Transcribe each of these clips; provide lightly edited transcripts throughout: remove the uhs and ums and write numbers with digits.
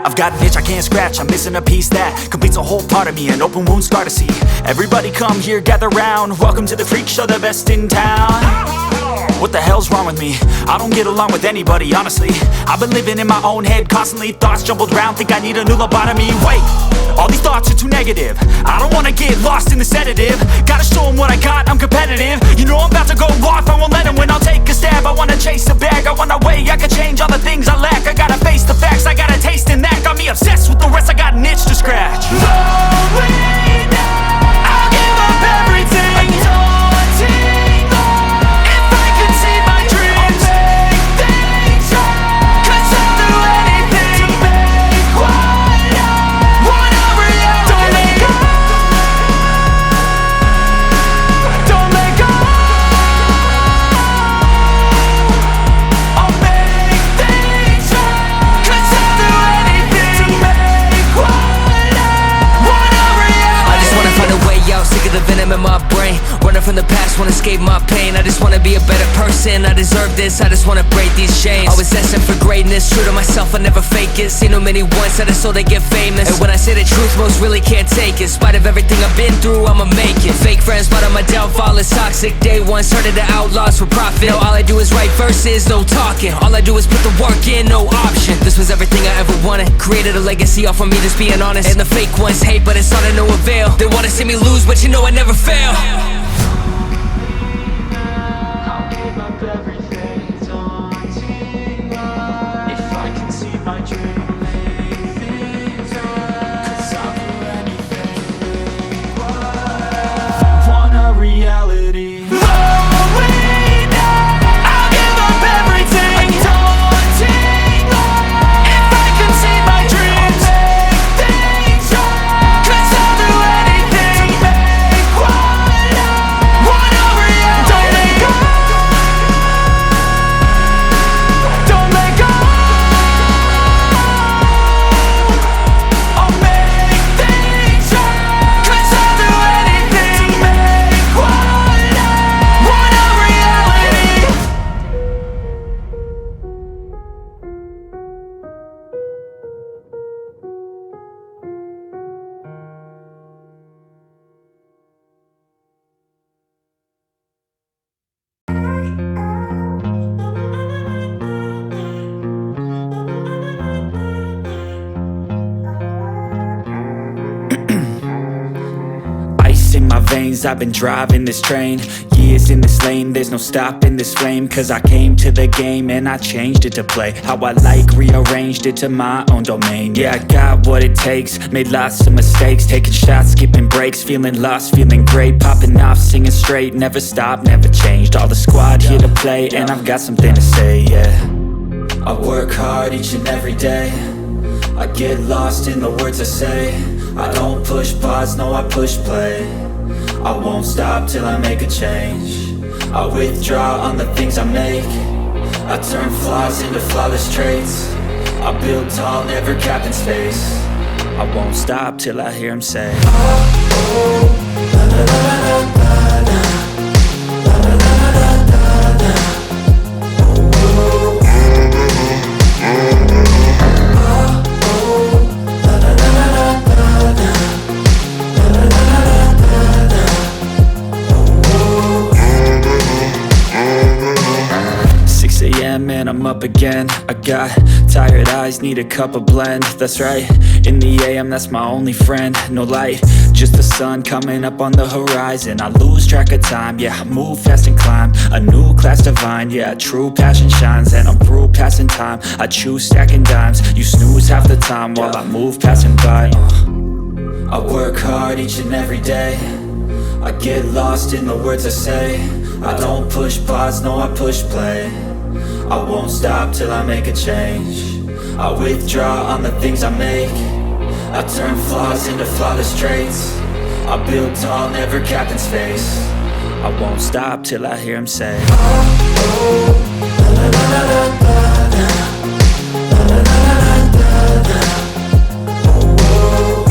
I've got an itch I can't scratch, I'm missing a piece that completes a whole part of me, an open wound scar to see. Everybody come here, gather round, welcome to the freak show, the best in town. What the hell's wrong with me? I don't get along with anybody, honestly. I've been living in my own head constantly, thoughts jumbled round, think I need a new lobotomy. Wait, all these thoughts are too negative, I don't wanna get lost in the sedative. Gotta show them what I got, I'm competitive. You know I'm about to go off, I won't let them win, I'll take a stab. I wanna chase a bag, I wanna weigh, I can change all the things I lack. I gotta face the facts, I got a taste in that. Got me obsessed with the rest, I got an itch to scratch. Lonely now, I'll give up everything. Daunting love, if I could see my dreams, I'll make things right. 'Cause I'll do anything to make what I want a reality. Don't let go, don't let go. I'll make things right. 'Cause I'll do anything to make what I want a reality. I just wanna find a way out, sick of the venom in my brain. Running from the past, wanna escape my pain. I just wanna be a better person, I deserve this. I just wanna break these chains. Always destined for greatness, true to myself, I never fake it. Seen too many once that I so they get famous. And when I say the truth, most really can't take it. In spite of everything I've been through, I'ma make it. Fake friends, but on my downfall is toxic. Day one, started the outlaws for profit. Now all I do is write verses, no talking. All I do is put the work in, no option. This was everything I ever wanted. Created a legacy off of me, just being honest. And the fake ones hate, but it's all to no avail. They wanna see me lose, but you know I never fail. I'll give up everything, daunting love. If I can see my dream, make things right. 'Cause I'll do anything to make what I want a reality. Lonely now, I'll give up everything. Daunting love, if I can see my dreams, I'll make things right. 'Cause I'll do anything to make what I want a reality. Don't let go, don't let go. I'll make things right. 'Cause I'll do anything to make what I want a reality. Ice in my veins, I've been driving this train. Years in this lane, there's no stopping this flame. 'Cause I came to the game and I changed it to play how I like, rearranged it to my own domain. Yeah, I got what it takes, made lots of mistakes, taking shots, skipping breaks, feeling lost, feeling great, popping off, singing straight, never stopped, never changed. All the squad here to play, and I've got something to say, yeah. I work hard each and every day, I get lost in the words I say. I don't push pause, no I push play. I won't stop till I make a change. I withdraw on the things I make. I turn flaws into flawless traits. I build tall, never capped in space. I won't stop till I hear him say, oh, oh, la la la la la la. And I'm up again. I got tired eyes, need a cup of blend. That's right, in the AM, that's my only friend. No light, just the sun coming up on the horizon. I lose track of time, yeah, I move fast and climb a new class divine, yeah, true passion shines. And I'm through passing time, I choose stacking dimes. You snooze half the time while I move passing by. I work hard each and every day, I get lost in the words I say. I don't push pause, no I push play. I won't stop till I make a change. I withdraw on the things I make. I turn flaws into flawless traits. I build tall, never capped in space. I won't stop till I hear him say, oh, oh, la la la la la la. La la la la la la. Oh, oh.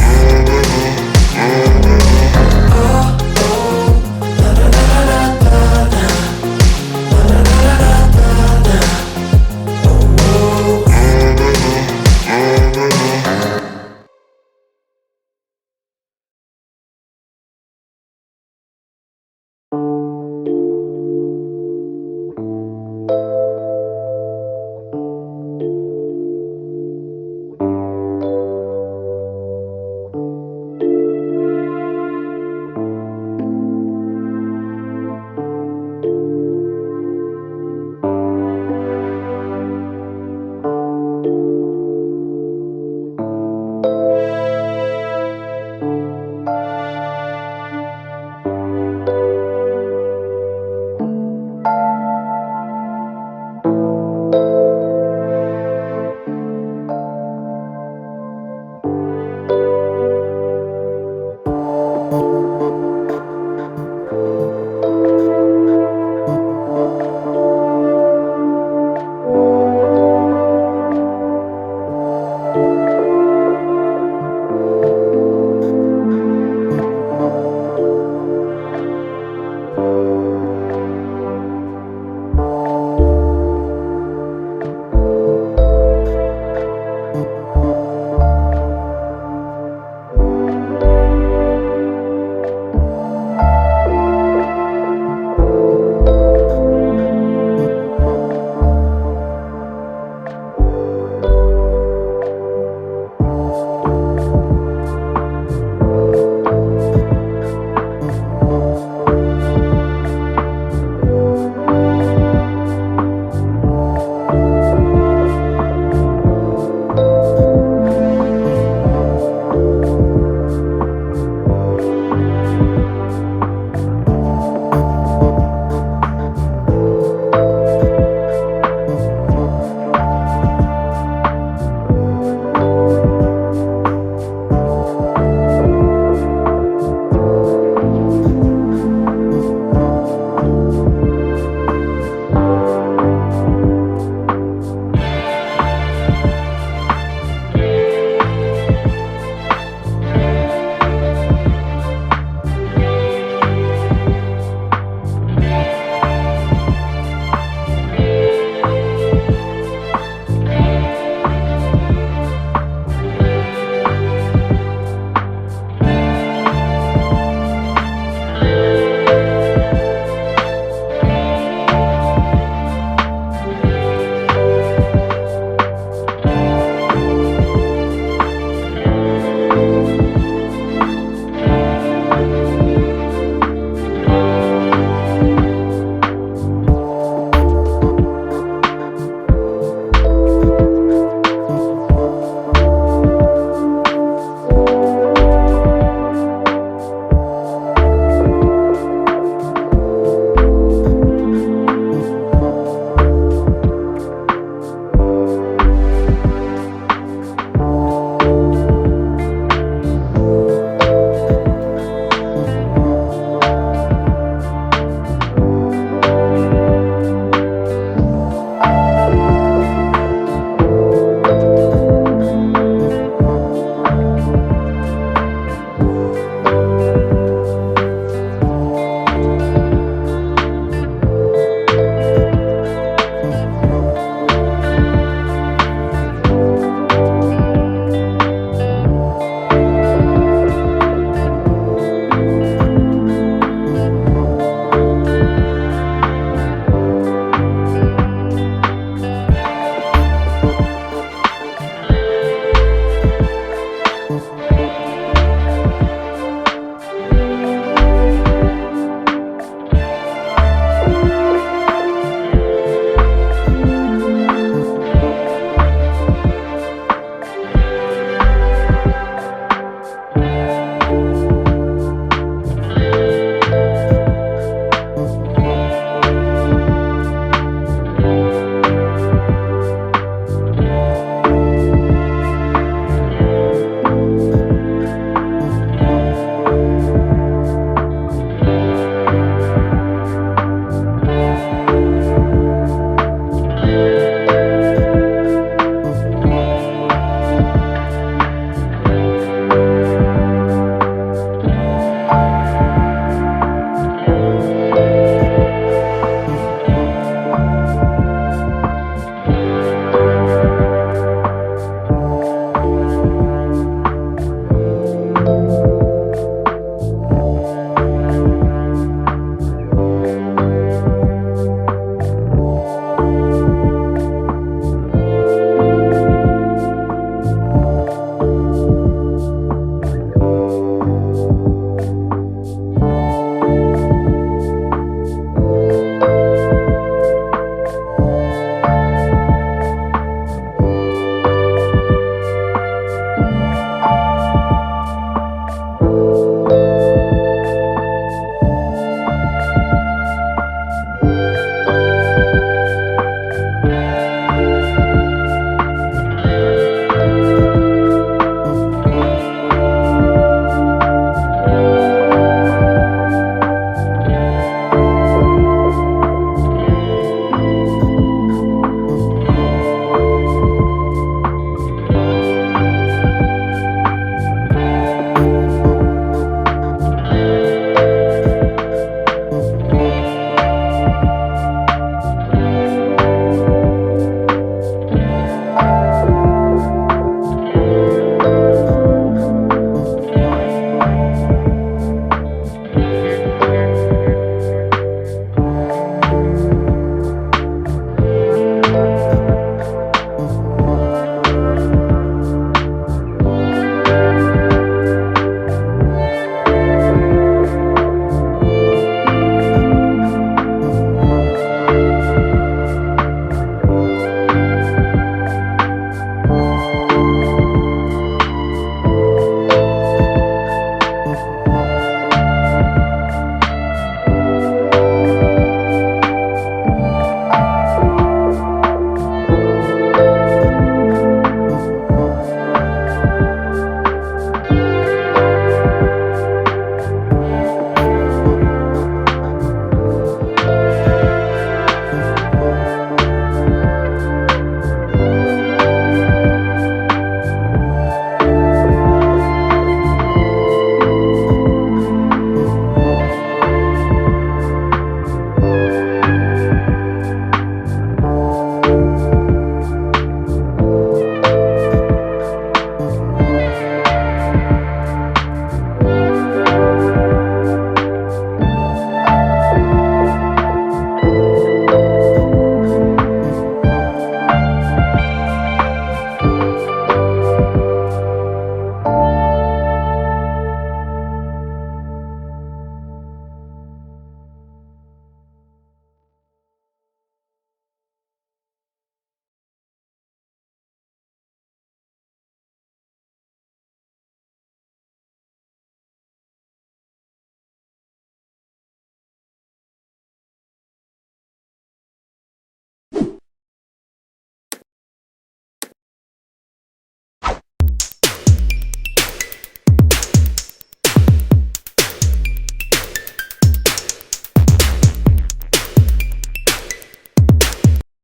Oh, oh, la la la la la la. La la la la la la. Oh, oh.